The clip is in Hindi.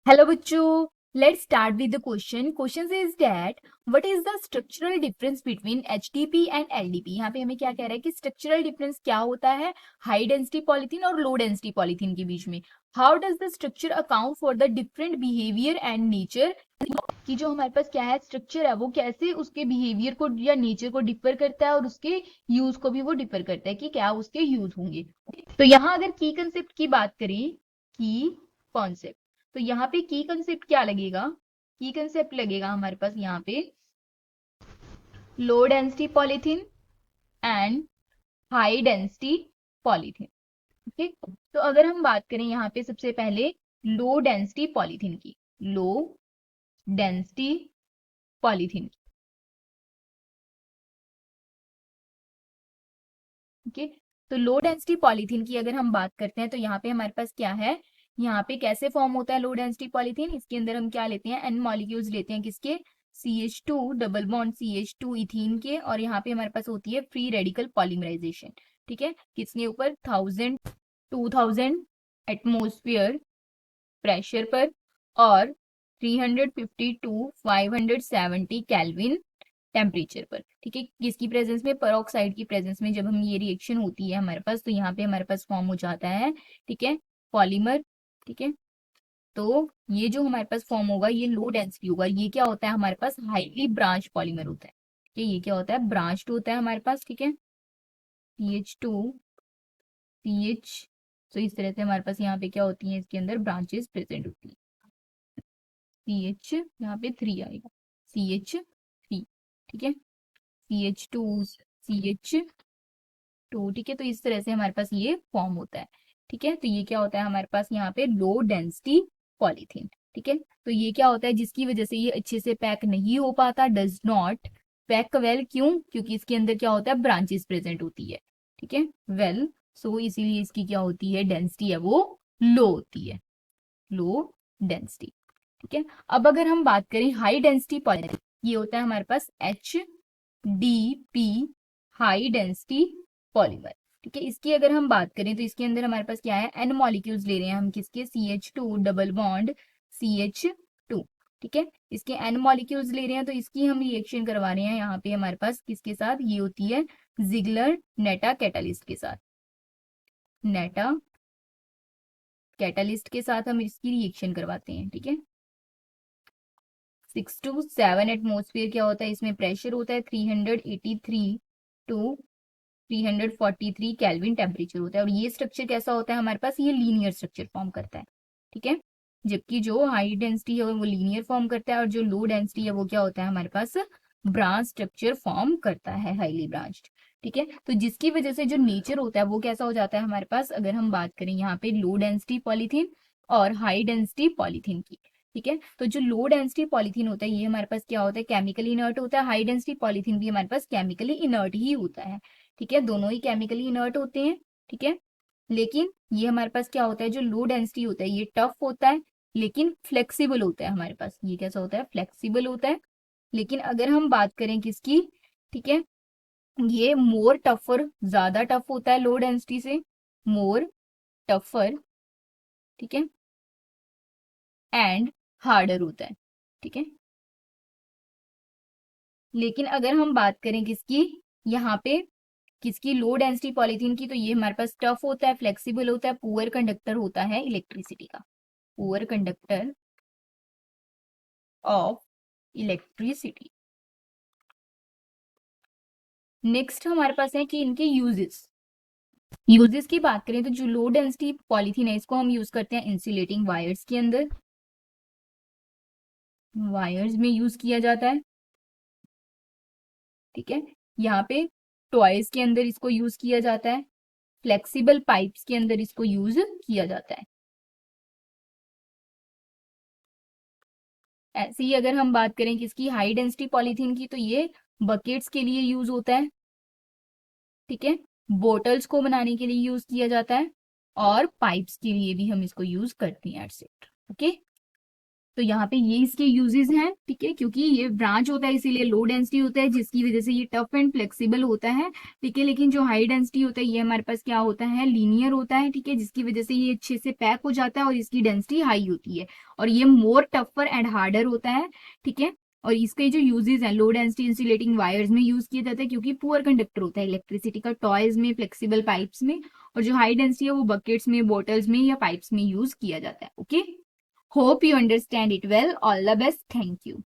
Hello, Bachchu. Let's start with the question. Question says that what is the structural difference between HDP and LDP? यहाँ पे हमें क्या कह रहा है कि स्ट्रक्चरल डिफरेंस क्या होता है हाई डेंसिटी पॉलिथीन और लो डेंसिटी पॉलिथीन के बीच में. How does the structure account for the different behaviour and nature कि जो हमारे पास क्या है स्ट्रक्चर है वो कैसे उसके बिहेवियर को या नेचर को डिफर करता है और उसके यूज को भी वो डिफर करता है कि क्या उसके यूज होंगे. तो यहाँ अगर की कंसेप्ट की बात करें, की कॉन्सेप्ट, तो यहाँ पे की कंसेप्ट क्या लगेगा? की कंसेप्ट लगेगा हमारे पास यहाँ पे low density polythene and high density polythene. Okay, तो अगर हम बात करें यहाँ पे सबसे पहले लो डेंसिटी पॉलिथीन की, लो डेंसिटी पॉलिथीन की. ओके, तो लो डेंसिटी पॉलिथीन की अगर हम बात करते हैं तो यहाँ पे हमारे पास क्या है, यहाँ पे कैसे फॉर्म होता है लो डेंसिटी पॉलिथीन. इसके अंदर हम क्या लेते हैं, एन मॉलिक्यूल्स लेते हैं किसके, CH2 double bond CH2 ethene के, और यहाँ पे हमारे पास होती है फ्री रेडिकल पॉलीमराइजेशन. ठीक है, किसके ऊपर, 2000 एटमोस्फियर प्रेशर पर और 350 टू 570 केल्विन टेम्परेचर पर. ठीक है, किसकी प्रेजेंस में, पेरोक्साइड की प्रेजेंस में जब हम ये रिएक्शन होती है हमारे पास, तो यहाँ पे हमारे पास फॉर्म हो जाता है, ठीक है, पॉलीमर. ठीक है, तो ये जो हमारे पास फॉर्म होगा ये लो डेंसिटी होगा. ये क्या होता है हमारे पास, हाईली ब्रांच पॉलीमर होता है. ठीक है, ये क्या होता है, ब्रांच्ड होता है हमारे पास. ठीक है, CH2 CH, तो इस तरह से हमारे पास यहाँ पे क्या होती है, इसके अंदर ब्रांचेस प्रेजेंट होती है. CH यहाँ पे 3 आएगा, CH3. ठीक है, CH2 CH2. ठीक है, तो इस तरह से हमारे पास ये फॉर्म होता है. ठीक है, तो ये क्या होता है हमारे पास यहाँ पे लो डेंसिटी पॉलीथीन. ठीक है, तो ये क्या होता है जिसकी वजह से ये अच्छे से पैक नहीं हो पाता, डज नॉट पैक वेल. क्यों? क्योंकि इसके अंदर क्या होता है, ब्रांचेस प्रेजेंट होती है. ठीक है, वेल, सो इसीलिए इसकी क्या होती है, डेंसिटी है वो लो होती है, लो डेंसिटी. ठीक है, अब अगर हम बात करें हाई डेंसिटी पॉलीमर, ये होता है हमारे पास HDP, हाई डेंसिटी पॉलीमर. ठीक है, इसकी अगर हम बात करें तो इसके अंदर हमारे पास क्या है, एन मॉलिक्यूल्स ले रहे हैं हम किसके, CH2 डबल बॉन्ड CH2. ठीक है, इसके एन मॉलिक्यूल्स ले रहे हैं तो इसकी हम रिएक्शन करवा रहे हैं यहाँ पे हमारे पास किसके साथ, ये होती है जिगलर नेटा कैटालिस्ट के साथ. नेटा कैटालिस्ट के साथ हम इसकी रिएक्शन करवाते हैं. ठीक है, 6 to 7 एटमोस्फियर क्या होता है, इसमें प्रेशर होता है 383 टू 343 केल्विन टेम्परेचर होता है. और ये स्ट्रक्चर कैसा होता है हमारे पास, ये लीनियर स्ट्रक्चर फॉर्म करता है. ठीक है, जबकि जो हाई डेंसिटी है वो लीनियर फॉर्म करता है और जो लो डेंसिटी है वो क्या होता है हमारे पास, ब्रांच स्ट्रक्चर फॉर्म करता है, हाईली ब्रांच्ड. ठीक है, तो जिसकी वजह से जो नेचर होता है वो कैसा हो जाता है हमारे पास, अगर हम बात करें यहाँ पे लो डेंसिटी पॉलीथीन और हाई डेंसिटी पॉलीथीन की. ठीक है, तो जो लो डेंसिटी पॉलीथीन होता है ये हमारे पास क्या होता है, केमिकली इनर्ट होता है. हाई डेंसिटी पॉलीथीन भी हमारे पास केमिकली इनर्ट ही होता है. ठीक है, दोनों ही केमिकली इनर्ट होते हैं. ठीक है, लेकिन ये हमारे पास क्या होता है, जो लो डेंसिटी होता है ये टफ होता है लेकिन फ्लेक्सिबल होता है हमारे पास. ये कैसा होता है, फ्लेक्सिबल होता है. लेकिन अगर हम बात करें किसकी, ठीक है, ये मोर टफर, ज्यादा टफ होता है लो डेंसिटी से, मोर टफर. ठीक है, एंड हार्डर होता है. ठीक है, लेकिन अगर हम बात करें किसकी, यहाँ पे किसकी, लो डेंसिटी पॉलीथीन की, तो ये हमारे पास टफ होता है, फ्लेक्सिबल होता है, पुअर कंडक्टर होता है इलेक्ट्रिसिटी का, poor conductor of electricity. Next हमारे पास है कि इनके यूजेस, यूजेस की बात करें तो जो लो डेंसिटी पॉलीथीन है इसको हम यूज करते हैं इंसुलेटिंग वायर्स के अंदर, वायर्स में यूज किया जाता है. ठीक है, यहाँ पे टॉयज के अंदर इसको यूज किया जाता है, फ्लेक्सिबल पाइप्स के अंदर इसको यूज किया जाता है. ऐसे ही अगर हम बात करें किसकी, हाई डेंसिटी पॉलीथीन की, तो ये बकेट्स के लिए यूज होता है. ठीक है, बोटल्स को बनाने के लिए यूज किया जाता है और पाइप्स के लिए भी हम इसको यूज करते हैं एटसेट्रा. ओके, तो यहाँ पे ये इसके यूजेस हैं, ठीक है, क्योंकि ये ब्रांच होता है इसीलिए लो डेंसिटी होता है, जिसकी वजह से ये टफ एंड फ्लेक्सिबल होता है, ठीक है। लेकिन जो हाई डेंसिटी होता है ये हमारे पास क्या होता है, लीनियर होता है, ठीक है, जिसकी वजह से ये अच्छे से पैक हो जाता है और इसकी डेंसिटी हाई होती है, और ये मोर टफर एंड हार्डर होता है, ठीक है। और इसके जो यूजेस हैं, लो डेंसिटी इंसुलेटिंग वायर्स में यूज किया जाता है क्योंकि पुअर कंडक्टर होता है इलेक्ट्रिसिटी का, टॉयज में, फ्लेक्सिबल पाइप्स में, और जो हाई डेंसिटी है वो बकेट्स में, बॉटल्स में या पाइप्स में यूज किया जाता है। Okay, hope you understand it well, all the best, thank you.